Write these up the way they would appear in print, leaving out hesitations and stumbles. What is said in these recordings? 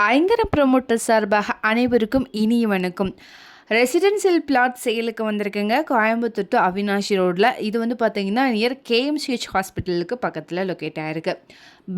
ஐங்கர promoter சார்பாக அனைவருக்கும் இனிய வணக்கம். ரெசிடென்சியல் பிளாட் சேலுக்கு வந்திருக்குங்க கோயம்புத்தூர் டு அவினாஷி ரோடில். இது வந்து பார்த்தீங்கன்னா நியர் கேஎம்சிஹெச் ஹாஸ்பிட்டலுக்கு பக்கத்தில் லொக்கேட் ஆகிருக்கு.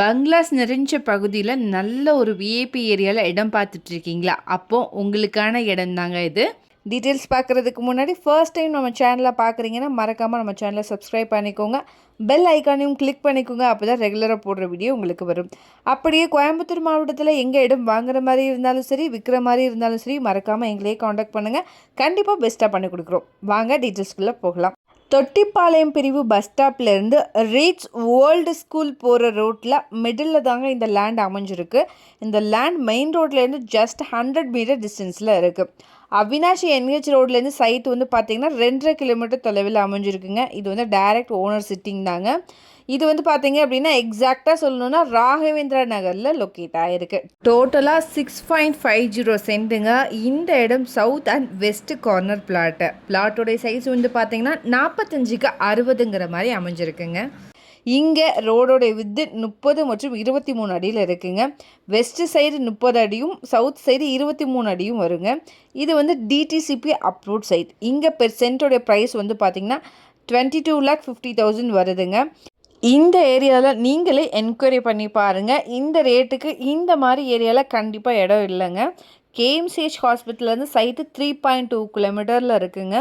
பங்களாஸ் நிறைஞ்ச பகுதியில் நல்ல ஒரு விஐபி ஏரியாவில் இடம் பார்த்துட்டு இருக்கீங்களா? அப்போது உங்களுக்கான இடம் தாங்க இது. டீட்டெயில்ஸ் பார்க்குறதுக்கு முன்னாடி ஃபர்ஸ்ட் டைம் நம்ம சேனலை பார்க்குறீங்கன்னா மறக்காமல் நம்ம சேனலை சப்ஸ்கிரைப் பண்ணிக்கோங்க, பெல் ஐக்கானையும் கிளிக் பண்ணிக்கோங்க. அப்போ தான் ரெகுலராக போடுற வீடியோ உங்களுக்கு வரும். அப்படியே கோயம்புத்தூர் மாவட்டத்தில் எங்கே இடம் வாங்குற மாதிரி இருந்தாலும் சரி, விற்கிற மாதிரி இருந்தாலும் சரி, மறக்காமல் எங்களே காண்டாக்ட் பண்ணுங்கள். கண்டிப்பாக பெஸ்ட்டாக பண்ணி கொடுக்குறோம். வாங்க டீட்டெயில்ஸ்குள்ளே போகலாம். தொட்டிப்பாளையம் பிரிவு பஸ் ஸ்டாப்லேருந்து ரீச் வேர்ல்டு ஸ்கூல் போகிற ரோட்டில் மிடில் தாங்க இந்த லேண்ட் அமைஞ்சிருக்கு. இந்த லேண்ட் மெயின் ரோட்லேருந்து ஜஸ்ட் 100 மீட்டர் டிஸ்டன்ஸில் இருக்குது. அவினாஷி என்ஹெச் ரோட்லேருந்து சைட் வந்து பார்த்திங்கன்னா 2.5 கிலோமீட்டர் தொலைவில் அமைஞ்சிருக்குங்க. இது வந்து டைரக்ட் ஓனர் சிட்டிங் தாங்க. இது வந்து பார்த்தீங்க அப்படின்னா எக்ஸாக்டாக சொல்லணுன்னா ராகவேந்திரா நகரில் லொக்கேட் ஆகிருக்கு. டோட்டலாக 6.50 சென்ட்டுங்க. இந்த இடம் சவுத் அண்ட் வெஸ்ட் கார்னர் பிளாட்டோடைய சைஸ் வந்து பார்த்தீங்கன்னா 45க்கு 60ங்கிற மாதிரி அமைஞ்சிருக்குங்க. இங்கே ரோடோடைய வித்து 30 மற்றும் 23 அடியில் இருக்குங்க. வெஸ்ட் சைடு 30 அடியும் சவுத் சைடு 23 அடியும் வருங்க. இது வந்து டிடிசிபி அப்ரூவ்ட் சைட். இங்கே பெர் சென்ட்டோடைய ப்ரைஸ் வந்து பார்த்திங்கன்னா 22,50,000 வருதுங்க. இந்த ஏரியாவில் நீங்களே என்கொயரி பண்ணி பாருங்கள். இந்த ரேட்டுக்கு இந்த மாதிரி ஏரியாவில் கண்டிப்பாக இடம் இல்லைங்க. கேஎம்சிஹெச் ஹாஸ்பிட்டல்லேருந்து சைட்டு 3.2 கிலோமீட்டரில் இருக்குங்க.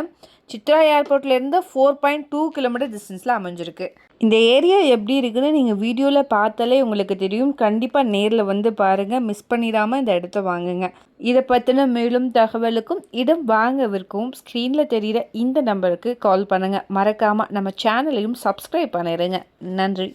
சித்ரா ஏர்போர்ட்லேருந்து 4.2 கிலோமீட்டர் டிஸ்டன்ஸில் அமைஞ்சிருக்கு. இந்த ஏரியா எப்படி இருக்குதுன்னு நீங்கள் வீடியோவில் பார்த்தாலே உங்களுக்கு தெரியும். கண்டிப்பாக நேரில் வந்து பாருங்கள், மிஸ் பண்ணிடாமல் இந்த இடத்த வாங்குங்க. இதை பற்றின மேலும் தகவலுக்கும் இடம் வாங்கவிருக்கவும் ஸ்க்ரீனில் தெரிகிற இந்த நம்பருக்கு கால் பண்ணுங்கள். மறக்காமல் நம்ம சேனலையும் சப்ஸ்கிரைப் பண்ணிடுங்க. நன்றி.